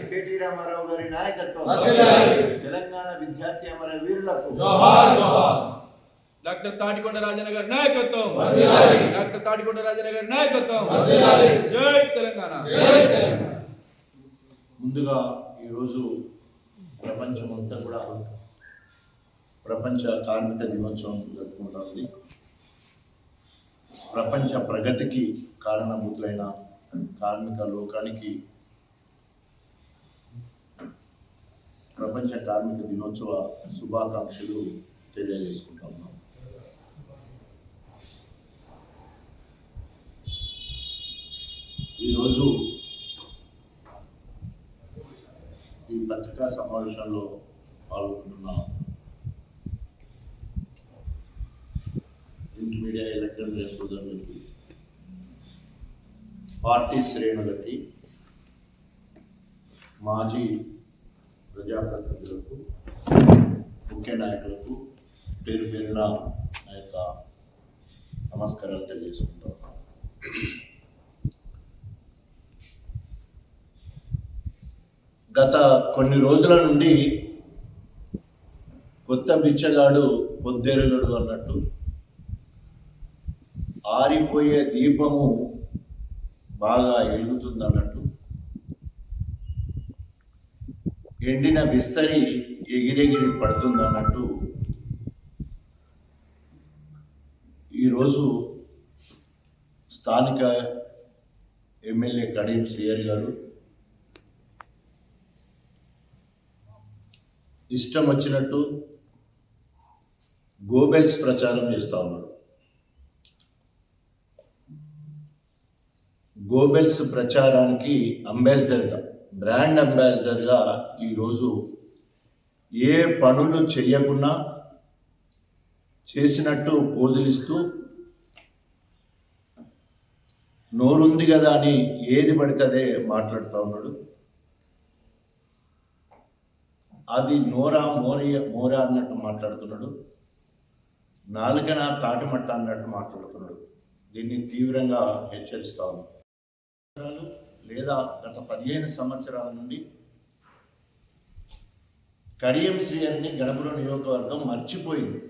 KT Ramarao గారి నాయకత్వం, తెలంగాణ విద్యార్థి అమర వీరులకు డాక్టర్ తాటికొండ రాజన్న గారి నాయకత్వం, డాక్టర్ తాటికొండ రాజన్న గారి నాయకత్వం. జై తెలంగాణ. ముందుగా ఈరోజు ప్రపంచమంతా కూడా ప్రపంచ కార్మిక దినోత్సవం జరుపుకుంటుంది. ప్రపంచ ప్రగతికి కారణభూతులైన కార్మిక లోకానికి ప్రపంచ కార్మిక దినోత్సవ శుభాకాంక్షలు తెలియజేసుకుంటా ఉన్నాం. ఈరోజు ఈ పత్రికా సమావేశంలో పాల్గొంటున్న ప్రింట్ మీడియా, ఎలక్ట్రానిక్ మీడియా సోదరులకి, పార్టీ శ్రేణులకి, మాజీ ప్రజాప్రతినిధులకు, ముఖ్య నాయకులకు పేరు పేరున నా యొక్క నమస్కారాలు తెలియజేసుకుంటాను. గత కొన్ని రోజుల నుండి కొత్త బిచ్చగాడు పొద్దెరుగుడు అన్నట్టు ఆరిపోయే దీపము బాగా ఎలుగుతుందన్నట్టు, ఎండిన విస్తరి ఎగిరెగిరి పడుతుందన్నట్టు ఈరోజు స్థానిక ఎమ్మెల్యే కడియం శ్రీహరి గారు ఇష్టం వచ్చినట్టు గోబెల్స్ ప్రచారం చేస్తూ ఉన్నాడు. గోబెల్స్ ప్రచారానికి అంబాసిడర్గా, బ్రాండ్ అంబాసిడర్గా ఈరోజు ఏ పనులు చేయకుండా చేసినట్టు పోజులిస్తూ నోరుంది కదా అని ఏది పడితే మాట్లాడుతూ ఉన్నాడు. అది నోరా మోరా అన్నట్టు మాట్లాడుతున్నాడు, నాలుకన తాటిమట్ట అన్నట్టు మాట్లాడుతున్నాడు. దీన్ని తీవ్రంగా హెచ్చరిస్తా ఉన్నాడు. లేదా గత 15 సంవత్సరాల నుండి కడియం శ్రీహరిని గణపురం నియోజకవర్గం మర్చిపోయింది.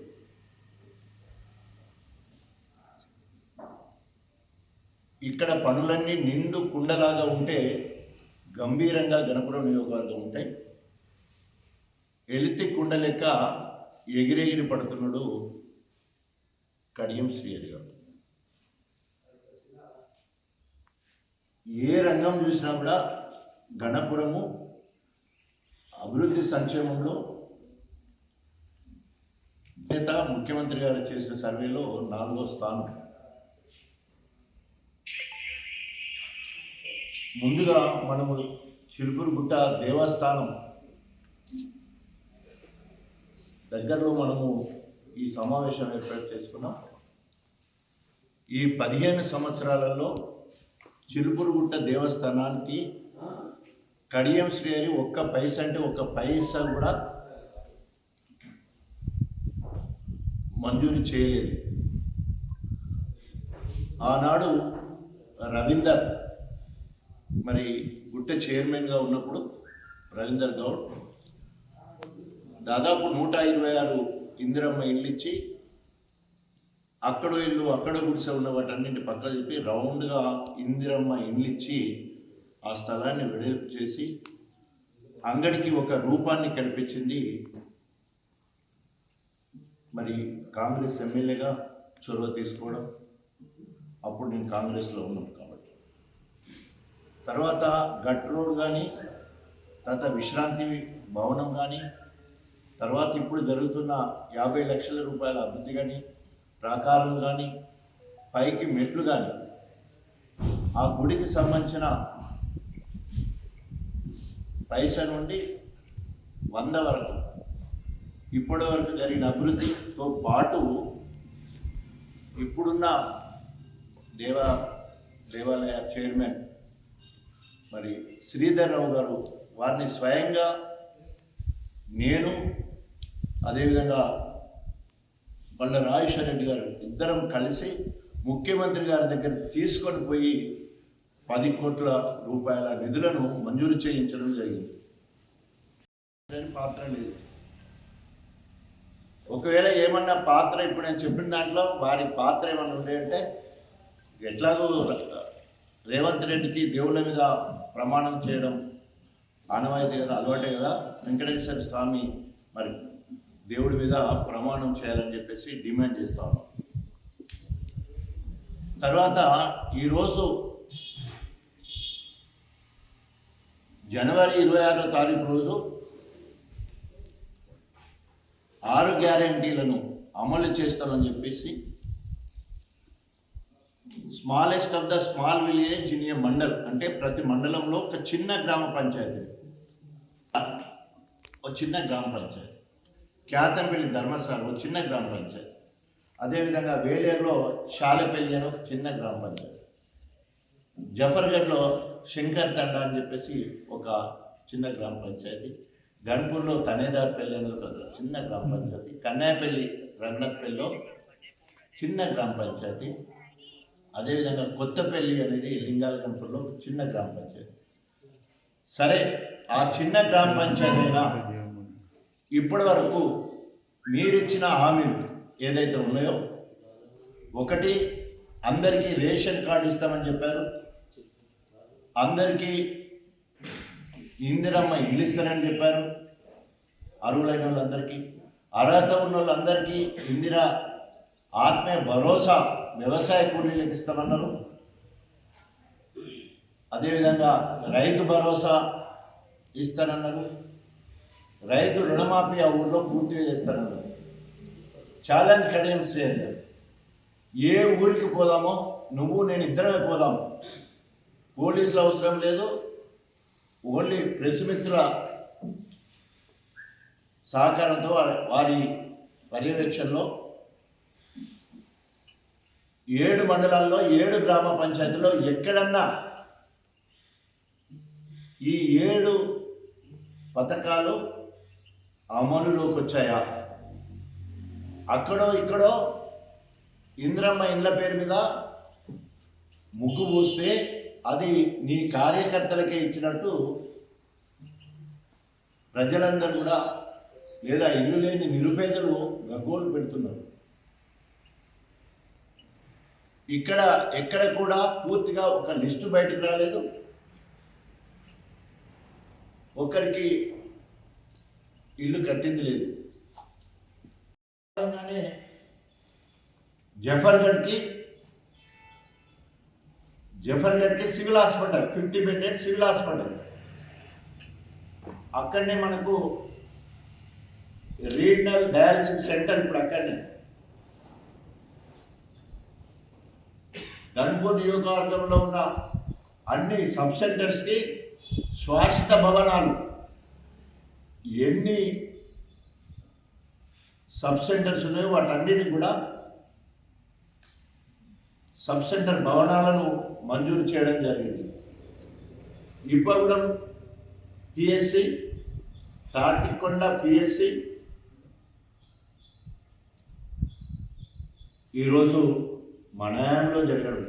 ఇక్కడ పనులన్నీ నిండు కుండలాగా ఉంటే గంభీరంగా గణపురం నియోజకవర్గం ఉంటాయి. ఎలితి కుండ లెక్క ఎగిరెగిరి పడుతున్నాడు కడియం శ్రీహరి గారు. ఏ రంగం చూసినా కూడా గణపురము అభివృద్ధి సంక్షేమంలో నేత ముఖ్యమంత్రి గారు చేసిన సర్వేలో 4వ స్థానం. ముందుగా మనము చిలుకూరుగుట్ట దేవస్థానం దగ్గరలో మనము ఈ సమావేశం ఏర్పాటు చేసుకున్నాం. ఈ 15 సంవత్సరాలలో చిలుకూరుగుట్ట దేవస్థానానికి కడియం శ్రీహరి ఒక్క పైసా అంటే ఒక్క పైసా కూడా మంజూరు చేయలేదు. ఆనాడు రవీందర్ మరి గుట్ట చైర్మన్గా ఉన్నప్పుడు రవీందర్ గౌడ్ దాదాపు 126 ఇందిరమ్మ ఇల్లు ఇచ్చి అక్కడో ఇల్లు అక్కడో గుడిసె ఉన్న వాటన్నింటి పక్క చెప్పి రౌండ్గా ఇందిరమ్మ ఇల్లు ఇచ్చి ఆ స్థలాన్ని వెడల్పు చేసి అంగడికి ఒక రూపాన్ని కల్పించింది. మరి కాంగ్రెస్ ఎమ్మెల్యేగా చొరవ తీసుకోవడం, అప్పుడు నేను కాంగ్రెస్లో ఉన్నాను కాబట్టి. తర్వాత గట్ రోడ్ కానీ, తర్వాత విశ్రాంతి భవనం కానీ, తర్వాత ఇప్పుడు జరుగుతున్న 50 లక్షల రూపాయల అభివృద్ధి కానీ, ప్రాకారం కానీ, పైకి మెట్లు కానీ, ఆ గుడికి సంబంధించిన పైసా నుండి 100 వరకు ఇప్పటి వరకు జరిగిన అభివృద్ధితో పాటు ఇప్పుడున్న దేవాలయ చైర్మన్ మరి శ్రీధర్ రావు గారు, వారిని స్వయంగా నేను, అదేవిధంగా బళ్ళ రాజేశ్వర రెడ్డి గారు ఇద్దరం కలిసి ముఖ్యమంత్రి గారి దగ్గర తీసుకొని పోయి 10 కోట్ల రూపాయల నిధులను మంజూరు చేయించడం జరిగింది. పాత్ర లేదు. ఒకవేళ ఏమన్నా పాత్ర ఇప్పుడు నేను చెప్పిన దాంట్లో వారి పాత్ర ఏమన్నా ఉండే అంటే, ఎట్లాగో రేవంత్ రెడ్డికి దేవుళ్ళ మీద ప్రమాణం చేయడం ఆనవాయితీ కదా, అలవాటే కదా. వెంకటేశ్వర స్వామి మరి దేవుడి మీద ప్రమాణం చేయాలని చెప్పేసి డిమాండ్ చేస్తా ఉన్నాం. తర్వాత ఈరోజు జనవరి 26వ తారీఖు రోజు 6 గ్యారెంటీలను అమలు చేస్తామని చెప్పేసి smallest of the small village in a mandal, అంటే ప్రతి మండలంలో ఒక చిన్న గ్రామ పంచాయతీ, ఒక చిన్న గ్రామ పంచాయతీ. క్యాతంపల్లి ధర్మసాల ఒక చిన్న గ్రామ పంచాయతీ. అదేవిధంగా వేలేరులో శాలపల్లి అని ఒక చిన్న గ్రామ పంచాయతీ. జఫర్గఢ్లో శంకర్ తండ అని చెప్పేసి ఒక చిన్న గ్రామ పంచాయతీ. గన్పూర్లో తనేదార్పల్లి అనేది ఒక చిన్న గ్రామ పంచాయతీ. కన్యాపల్లి రఘునాథ్పల్లిలో చిన్న గ్రామ పంచాయతీ. అదేవిధంగా కొత్తపల్లి అనేది లింగాల గన్పూర్లో ఒక చిన్న గ్రామ పంచాయతీ. సరే, ఆ చిన్న గ్రామ పంచాయతీ అయినా ఇప్పటి వరకు మీరిచ్చిన హామీలు ఏదైతే ఉన్నాయో, ఒకటి అందరికీ రేషన్ కార్డు ఇస్తామని చెప్పారు, అందరికీ ఇందిరమ్మ ఇల్లు ఇస్తారని చెప్పారు, అర్హులైన వాళ్ళందరికీ, అర్హత ఉన్న వాళ్ళందరికీ ఇందిరా ఆత్మీయ భరోసా వ్యవసాయ కూలీలకు ఇస్తామన్నారు. అదేవిధంగా రైతు భరోసా ఇస్తానన్నారు. రైతు రుణమాఫీ ఆ ఊళ్ళో పూర్తిగా చేస్తానన్నారు. ఛాలెంజ్ కడియం శ్రేయర్ గారు, ఏ ఊరికి పోదామో నువ్వు నేను ఇద్దరమే పోదాము, పోలీసులు అవసరం లేదు, ఓన్లీ ప్రెస్ మిత్రుల సహకారంతో వారి పర్యవేక్షణలో 7 మండలాల్లో 7 గ్రామ పంచాయతీలో ఎక్కడన్నా ఈ 7 పథకాలు అమలులోకి వచ్చాయా? అక్కడో ఇక్కడో ఇంద్రమ్మ ఇండ్ల పేరు మీద ముగ్గు పూస్తే అది నీ కార్యకర్తలకే ఇచ్చినట్టు ప్రజలందరూ కూడా, లేదా ఇల్లు లేని నిరుపేదలు గగ్గోలు పెడుతున్నారు. ఎక్కడ కూడా పూర్తిగా ఒక లిస్టు బయటకు రాలేదు. ఒకరికి ఇల్లు కట్టింది లేదు. జఫర్గఢ్కి civil hospital 50 bedded civil hospital, అక్కడనే మనకు రీజనల్ డయాలసిస్ సెంటర్ ఇప్పుడు అక్కడనే. గన్పూర్ నియోజకవర్గంలో ఉన్న అన్ని సబ్ సెంటర్స్కి శ్వాసిత భవనాలు, ఎన్ని సబ్ సెంటర్స్ ఉన్నాయో వాటన్నిటిని కూడా సబ్ సెంటర్ భవనాలను మంజూరు చేయడం జరిగింది. ఇప్పగూడెం పిఎస్సి, తాటికొండ పిఎస్సి ఈరోజు మన హయాంలో జరగడం.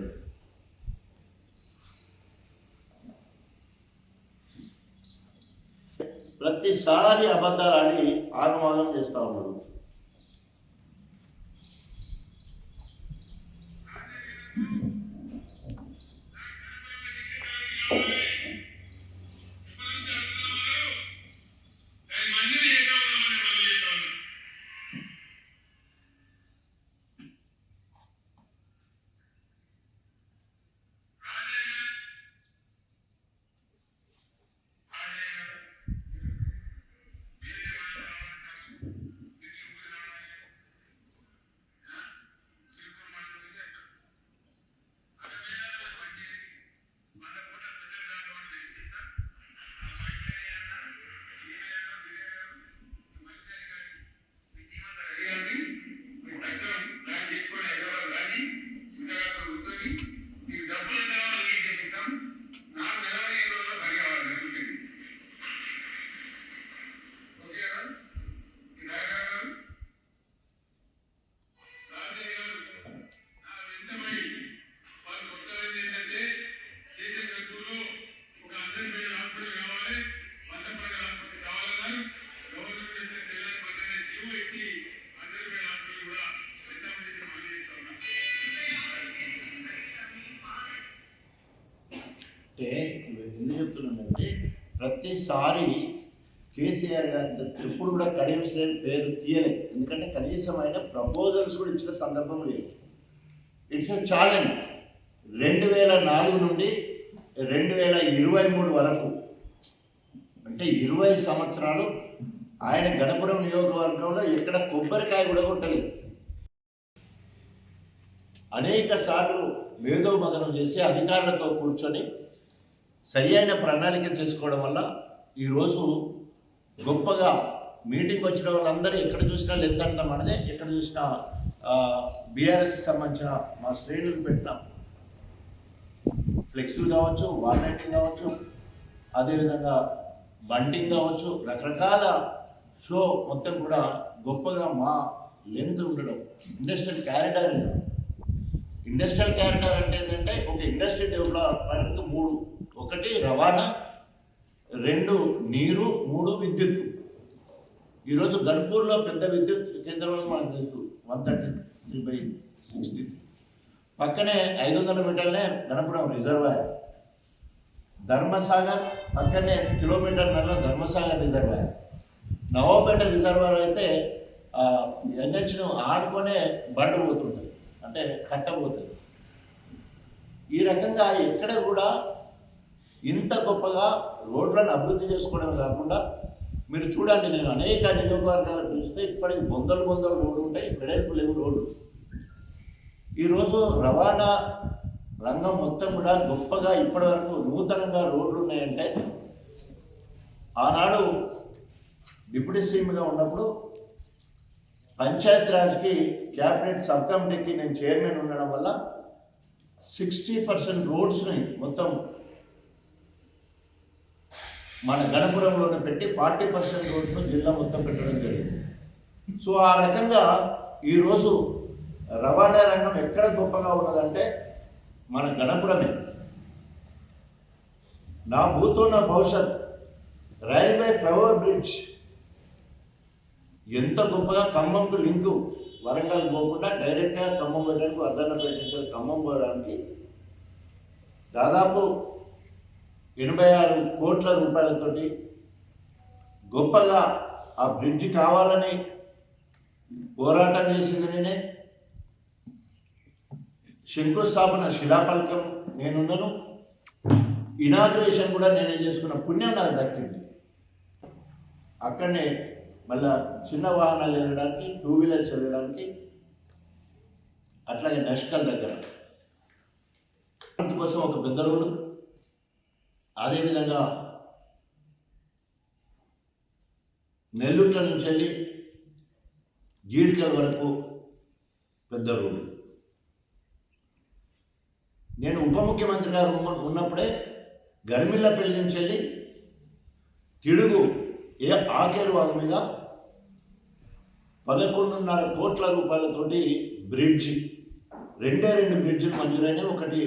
ప్రతిసారి అబద్ధాలు ఆడి ఆగమాగం చేస్తూ ఉన్నారు. చెప్తున్నానంటే ప్రతిసారి కేసీఆర్ గారి ఎప్పుడు కూడా కడియం శ్రేణి పేరు తీయలేదు. ఎందుకంటే కనీసం ఆయన ప్రపోజల్స్ కూడా ఇచ్చిన సందర్భం లేదు. It's a challenge. 2004 నుండి 2023 వరకు అంటే 20 సంవత్సరాలు ఆయన గణపురం నియోజకవర్గంలో ఎక్కడ కొబ్బరికాయ కూడా కొట్టలేదు. అనేక సార్లు మేధోమథనం చేసి అధికారులతో కూర్చొని సరియైన ప్రణాళిక చేసుకోవడం వల్ల ఈరోజు గొప్పగా మీటింగ్ వచ్చిన వాళ్ళందరూ ఎక్కడ చూసినా లెంత్ మనదే, ఎక్కడ చూసినా బీఆర్ఎస్ సంబంధించిన మా శ్రేణులు పెట్టినాం. ఫ్లెక్స్లు కావచ్చు, వార్నైటింగ్ కావచ్చు, అదేవిధంగా బంటింగ్ కావచ్చు, రకరకాల షో మొత్తం కూడా గొప్పగా మా లెంత్ ఉండడం. ఇండస్ట్రియల్ క్యారిడార్ ఉండడం. ఇండస్ట్రియల్ క్యారిడార్ అంటే ఏంటంటే ఒక ఇండస్ట్రీ డెవలప్మెంట్ 3: 1 రవాణా, 2 నీరు, 3 విద్యుత్. ఈరోజు గన్పూర్లో పెద్ద విద్యుత్ కేంద్రం మనకు తెలుసు, 133/60. పక్కనే 500 మీటర్లే గణపురం రిజర్వాయర్. ధర్మసాగర్ పక్కనే కిలోమీటర్లలో ధర్మసాగర్ రిజర్వాయర్. నవాపేట రిజర్వాయర్ అయితే ఎన్హెచ్ను ఆడుకొనే బండ పోతుంటుంది, అంటే కట్టబోతుంది. ఈ రకంగా ఎక్కడ కూడా ఇంత గొప్పగా రోడ్లను అభివృద్ధి చేసుకోవడం కాకుండా మీరు చూడండి, నేను అనేక నియోజకవర్గాలు చూస్తే ఇప్పటికి బొందలు రోడ్లు ఉంటాయి, వెడల్పు లేవు రోడ్లు. ఈరోజు రవాణా రంగం మొత్తం కూడా గొప్పగా ఇప్పటి వరకు నూతనంగా రోడ్లు ఉన్నాయంటే ఆనాడు డిప్యూటీ సీఎంగా ఉన్నప్పుడు పంచాయత్ రాజ్కి క్యాబినెట్ సబ్ కమిటీకి నేను చైర్మన్ ఉండడం వల్ల 60% రోడ్స్ని మొత్తం మన గణపురంలోనే పెట్టి 40% రోడ్స్ను జిల్లా మొత్తం పెట్టడం జరిగింది. సో ఆ రకంగా ఈరోజు రవాణా రంగం ఎక్కడ గొప్పగా ఉన్నదంటే మన గణపురమే. నా భూతో నా భవిష్యత్ రైల్వే ఫ్లైఓవర్ బ్రిడ్జ్ ఎంత గొప్పగా ఖమ్మంకు లింకు, వరంగల్ పోకుండా డైరెక్ట్గా ఖమ్మం పోయడానికి, వర్ధన్నపేట నుంచి ఖమ్మం పోయడానికి దాదాపు 86 కోట్ల రూపాయలతోటి గొప్పగా ఆ బ్రిడ్జ్ కావాలని పోరాటం చేసింది నేనే. శంకుస్థాపన శిలాఫలకం నేనున్నాను, ఇనాగ్రేషన్ కూడా నేనే చేసుకున్న పుణ్యం నాకు దక్కింది. అక్కడనే మళ్ళా చిన్న వాహనాలు వెళ్ళడానికి, 2 వీలర్స్ వెళ్ళడానికి, అట్లాగే నష్కల్ దగ్గర కోసం ఒక పెద్ద రోడ్డు, అదేవిధంగా నెల్లూట్ల నుంచి వెళ్ళి జీడికల్ వరకు పెద్ద రోడ్డు. నేను ఉప ముఖ్యమంత్రి గారు ఉన్నప్పుడే గర్మిళ్ళపల్లి నుంచి వెళ్ళి తిడుగు ఆకేరు వాళ్ళ మీద 11.5 కోట్ల రూపాయలతోటి బ్రిడ్జి, 2 బ్రిడ్జిలు మంజూరైనవి. ఒకటి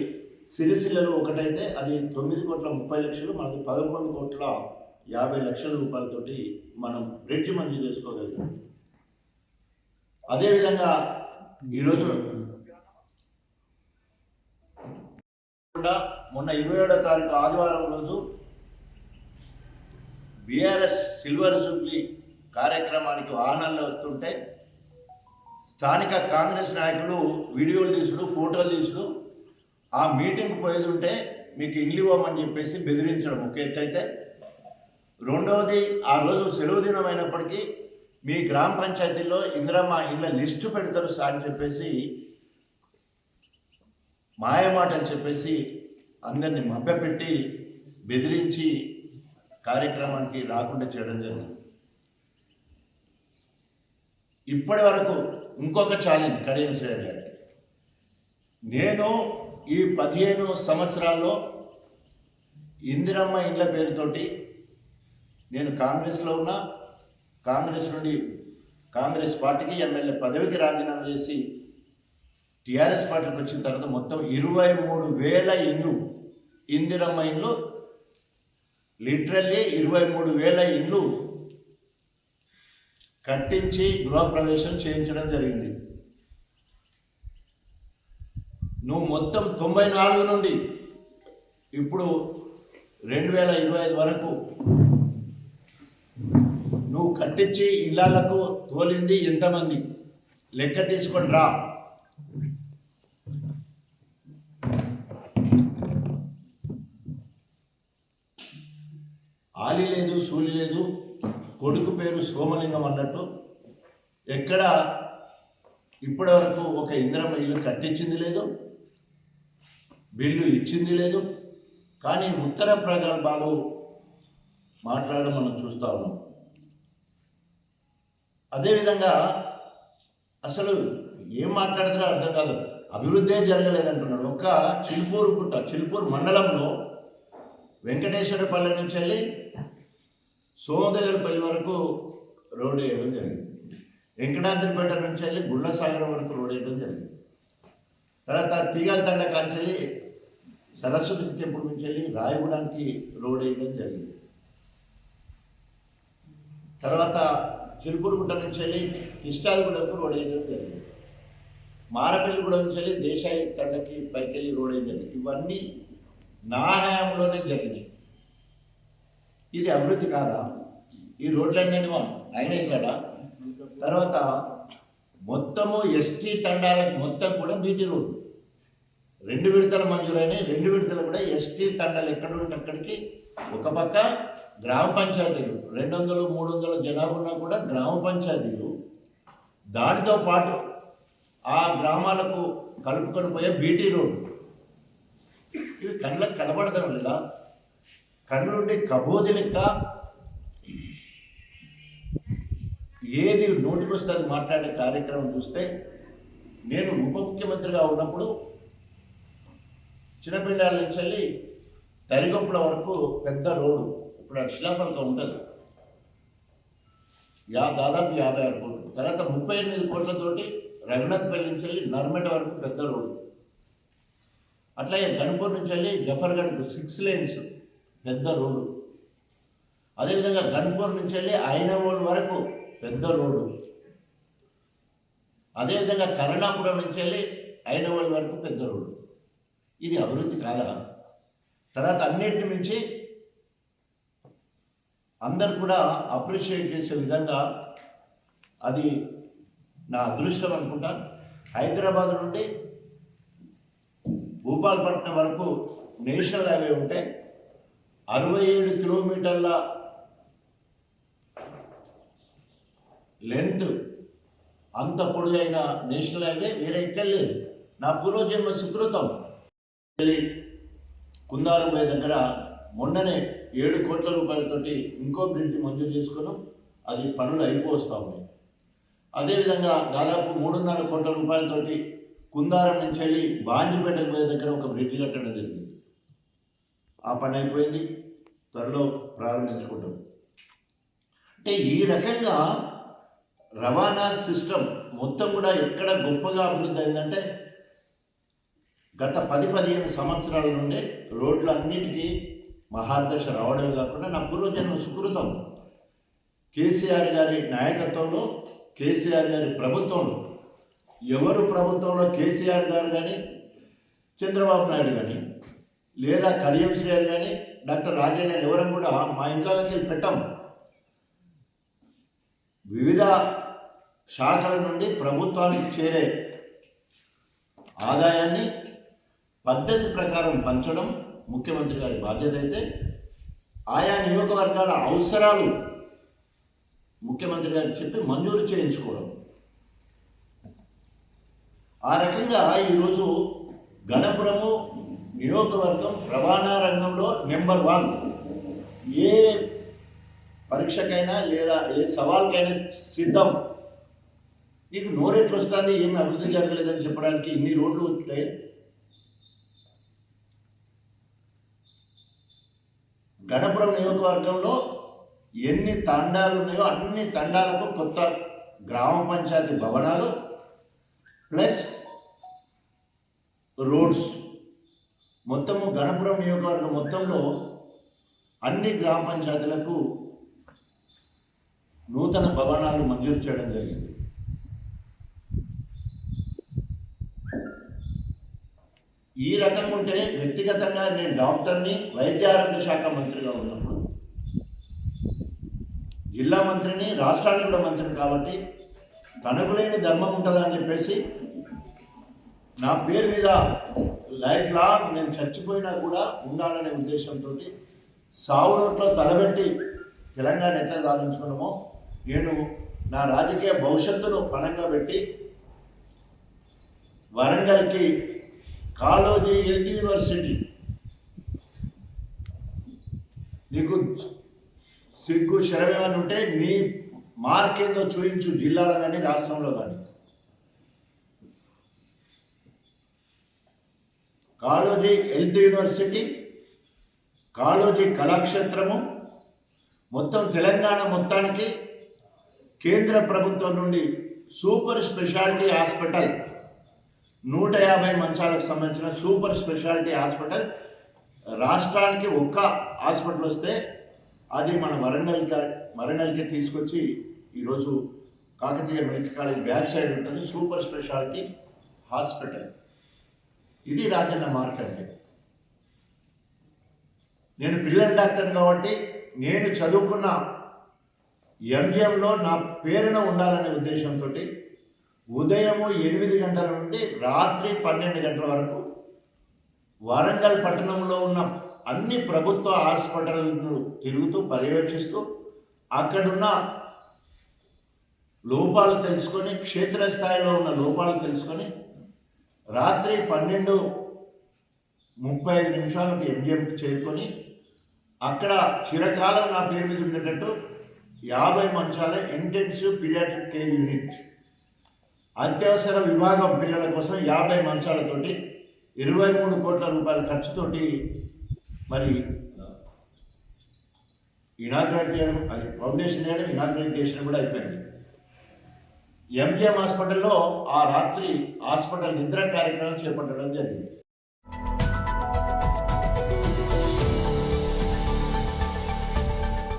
సిరిసిల్లలో ఒకటైతే అది 9,30,00,000, మనకి 11,50,00,000 రూపాయలతోటి మనం బ్రిడ్జ్ మంజూరు చేసుకోగలిగాం. అదేవిధంగా ఈరోజు మొన్న 27వ తారీఖు ఆదివారం రోజు బీఆర్ఎస్ సిల్వర్ జూబ్లీ కార్యక్రమానికి వాహనాల్లో వస్తుంటే స్థానిక కాంగ్రెస్ నాయకులు వీడియోలు తీసుడు, ఫోటోలు తీసుడు, ఆ మీటింగ్ పోయేది ఉంటే మీకు ఇల్లు ఇవ్వమని చెప్పేసి బెదిరించడం ఒక ఎత్తు అయితే, రెండవది ఆ రోజు సెలవు దినం అయినప్పటికీ మీ గ్రామ పంచాయతీలో ఇందిరమ్మ ఇళ్ళ లిస్టు పెడతారు సార్ అని చెప్పేసి మాయమాటలు చెప్పేసి అందరినీ మభ్యపెట్టి బెదిరించి కార్యక్రమానికి రాకుండా చేయడం జరిగింది. ఇప్పటి వరకు ఇంకొక ఛాలెంజ్ కడియం శ్రేణి గారికి. నేను ఈ 15 సంవత్సరాల్లో ఇందిరమ్మ ఇండ్ల పేరుతోటి నేను కాంగ్రెస్లో ఉన్నా, కాంగ్రెస్ నుండి కాంగ్రెస్ పార్టీకి ఎమ్మెల్యే పదవికి రాజీనామా చేసి టీఆర్ఎస్ పార్టీకి వచ్చిన తర్వాత మొత్తం 23,000 ఇండ్లు, ఇందిరమ్మ ఇండ్లు, లిటరల్లీ 23,000 ఇండ్లు కట్టించి గృహప్రవేశం చేయించడం జరిగింది. నువ్వు మొత్తం 94 నుండి ఇప్పుడు 2025 వరకు నువ్వు కట్టించి ఇళ్లకు తోలింది ఎంతమంది లెక్క తీసుకొని రా. ఆలి లేదు, సూలి లేదు, కొడుకు పేరు సోమలింగం అన్నట్టు ఎక్కడ ఇప్పటి వరకు ఒక ఇందిరమ్మ ఇల్లు కట్టించింది లేదు, బిల్లు ఇచ్చింది లేదు. కానీ ఉత్తర ప్రగల్భాలు మాట్లాడడం మనం చూస్తూ ఉన్నాం. అదేవిధంగా అసలు ఏం మాట్లాడుతారో అర్థం కాదు. అభివృద్ధి జరగలేదంటున్నాడు. ఒక్క చిలుపూరు మండలంలో వెంకటేశ్వరపల్లి నుంచి వెళ్ళి సోమదేవరపల్లి వరకు రోడ్డు వేయడం జరిగింది. వెంకటాద్రిపేట నుంచి వెళ్ళి గుళ్ళసాగరం వరకు రోడ్ వేయడం జరిగింది. తర్వాత తీగల తండ కాంచెల్లి సరస్వతి టెంపుల్ నుంచి వెళ్ళి రాయగూడానికి రోడ్ వేయడం జరిగింది. తర్వాత చిలుపూరుగుట్ట నుంచి వెళ్ళి కిష్టాలగూడకు రోడ్ వేయడం జరిగింది. మారపల్లిగూడ నుంచి వెళ్ళి దేశాయి తండకి పైకి వెళ్ళి రోడ్ వేయడం జరిగింది. ఇవన్నీ నా హయాంలోనే జరిగినాయి. ఇది అభివృద్ధి కాదా? ఈ రోడ్లన్నీ ఆయన వేసాడా? తర్వాత మొత్తము ఎస్టీ తండాలకు మొత్తం కూడా బీటీ రోడ్డు 2 విడతలు మంజూరైనాయి. 2 విడతలు కూడా ఎస్టీ తండాలు ఎక్కడ ఉంటే అక్కడికి. ఒక పక్క గ్రామ పంచాయతీలు 200, 300 జనాభా ఉన్నా కూడా గ్రామ పంచాయతీలు, దానితో పాటు ఆ గ్రామాలకు కలుపుకొని పోయే బీటీ రోడ్డు. ఇవి కళ్ళకు కనబడతాం లేదా? కళ్ళుండి కబోది లెక్క ఏది నోటికొస్తుంది మాట్లాడే కార్యక్రమం చూస్తే, నేను ఉప ముఖ్యమంత్రిగా ఉన్నప్పుడు చిన్నపిల్లల నుంచి వెళ్ళి తరిగొప్పల వరకు పెద్ద రోడ్డు, ఇప్పుడు అది శిలాపలక ఉంటుంది, దాదాపు 56 కోట్లు. తర్వాత 38 కోట్లతోటి రఘునాథ్పల్లి నుంచి వెళ్ళి నర్మెట వరకు పెద్ద రోడ్డు. అట్లాగే గన్పూర్ నుంచి వెళ్ళి జఫర్గఢ్కు 6 lanes పెద్ద రోడ్డు. అదేవిధంగా గన్పూర్ నుంచి వెళ్ళి ఐనవోల్ వరకు పెద్ద రోడ్డు. అదేవిధంగా కరుణాపురం నుంచి వెళ్ళి ఐనవోల్ వరకు పెద్ద రోడ్డు. ఇది అభివృద్ధి కాదా? తర్వాత అన్నింటి మించి అందరు కూడా అప్రిషియేట్ చేసే విధంగా, అది నా అదృష్టం అనుకుంటా, హైదరాబాద్ నుండి భూపాలపట్నం వరకు నేషనల్ హైవే ఉంటే 67 కిలోమీటర్ల లెంత్, అంత పొడవైన నేషనల్ హైవే వేరే ఎక్కడ లేదు. నా పూర్వజన్మ సుకృతం. కుందారంపై దగ్గర మొన్ననే 7 కోట్ల రూపాయలతోటి ఇంకో బ్రిడ్జ్ మంజూరు చేసుకున్నాం. అది పనులు అయిపోస్తూ ఉన్నాయి. అదేవిధంగా దాదాపు 3.5 కోట్ల రూపాయలతోటి కుందారం నుంచి వెళ్ళి బాంజిపేటకు పోయే దగ్గర ఒక బ్రిడ్జ్ కట్టడం జరిగింది. ఆ పని అయిపోయింది, త్వరలో ప్రారంభించుకుంటాం. అంటే ఈ రకంగా రవాణా సిస్టమ్ మొత్తం కూడా ఎక్కడ గొప్పగా అభివృద్ధి అయిందంటే, గత 10-15 సంవత్సరాల నుండి రోడ్లు అన్నిటికీ మహాదశ రావడమే కాకుండా నా పూర్వజన్మ సుకృతం. కేసీఆర్ గారి నాయకత్వంలో, కేసీఆర్ గారి ప్రభుత్వంలో, ఎవరు ప్రభుత్వంలో కేసీఆర్ గారు కానీ, చంద్రబాబు నాయుడు కానీ, లేదా కడియం శ్రీగారు కానీ, డాక్టర్ రాజయ్య గారు ఎవరం కూడా మా ఇంట్లోకి వెళ్ళి పెట్టాం. వివిధ శాఖల నుండి ప్రభుత్వానికి చేరే ఆదాయాన్ని పద్ధతి ప్రకారం పంచడం ముఖ్యమంత్రి గారి బాధ్యత అయితే, ఆయా నియోజకవర్గాల అవసరాలు ముఖ్యమంత్రి గారికి చెప్పి మంజూరు చేయించుకోవడం. ఆ రకంగా ఈరోజు గణపురము నియోజకవర్గం రవాణా రంగంలో నెంబర్ 1. ఏ పరీక్షకైనా లేదా ఏ సవాల్కైనా సిద్ధం. నీకు నోరెట్లు వస్తుంది, ఏమి అభివృద్ధి జరగలేదని చెప్పడానికి. ఇన్ని రోడ్లు ఉంటాయి. గణపురం నియోజకవర్గంలో ఎన్ని తండాలు ఉన్నాయో అన్ని తండాలకు కొత్త గ్రామ పంచాయతీ భవనాలు ప్లస్ రోడ్స్. మొత్తము గణపురం నియోజకవర్గం మొత్తంలో అన్ని గ్రామ పంచాయతీలకు నూతన భవనాలు మంజూరు చేయడం జరిగింది. ఈ రకంగా ఉంటే వ్యక్తిగతంగా నేను డాక్టర్ని, వైద్య ఆరోగ్య శాఖ మంత్రిగా ఉన్నప్పుడు జిల్లా మంత్రిని, రాష్ట్రానికి కూడా మంత్రిని కాబట్టి తనకు లేని ధర్మం ఉంటుందా అని చెప్పేసి నా పేరు మీద లైఫ్ లాంగ్ నేను చచ్చిపోయినా కూడా ఉండాలనే ఉద్దేశంతో సావు నోట్లో తలబెట్టి తెలంగాణ ఎట్లా సాధించుకున్నామో నేను నా రాజకీయ భవిష్యత్తును పణంగా పెట్టి వరంగల్కి కాళోజీ ఎల్టీ యూనివర్సిటీ, నీకు సిగ్గు శరమేమని ఉంటే నీ మార్కేందో చూయించు, జిల్లాలో కానీ రాష్ట్రంలో కానీ. కాళోజీ ఎల్టీ యూనివర్సిటీ, కాళోజీ కళాక్షేత్రము మొత్తం తెలంగాణ మొత్తానికి కేంద్ర ప్రభుత్వం నుండి సూపర్ స్పెషాలిటీ హాస్పిటల్, 150 మంచాలకు సంబంధించిన సూపర్ స్పెషాలిటీ హాస్పిటల్ రాష్ట్రానికి ఒక్క హాస్పిటల్ వస్తే అది మన వరంగల్కి తీసుకొచ్చి ఈరోజు Kakatiya medical college back side ఉంటుంది సూపర్ స్పెషాలిటీ హాస్పిటల్. ఇది రాజన్న మార్క్ అంటే. నేను పిల్లల డాక్టర్ కాబట్టి నేను చదువుకున్న ఎంజిఎంలో నా పేరున ఉండాలనే ఉద్దేశంతో ఉదయము 8 గంటల నుండి రాత్రి 12 గంటల వరకు వరంగల్ పట్టణంలో ఉన్న అన్ని ప్రభుత్వ హాస్పిటల్ను తిరుగుతూ పర్యవేక్షిస్తూ అక్కడున్న లోపాలు తెలుసుకొని, క్షేత్రస్థాయిలో ఉన్న లోపాలు తెలుసుకొని రాత్రి 12:35 ఎంజిఎంకి చేరుకొని అక్కడ చిరకాలం నా పేరు మీద ఉండేటట్టు 50 మంచాల ఇంటెన్సివ్ పీడియాట్రిక్ కేర్ యూనిట్, అత్యవసర విభాగం పిల్లల కోసం 50 మంచాలతోటి 23 కోట్ల రూపాయల ఖర్చుతోటి మరి ఇనాగ్రేట్ చేయడం, అది ఫౌండేషన్ చేయడం, ఇనాగ్రేట్ చేసిన కూడా అయిపోయింది. ఎంజిఎం హాస్పిటల్లో ఆ రాత్రి హాస్పిటల్ నిద్ర కార్యక్రమం చేపట్టడం జరిగింది.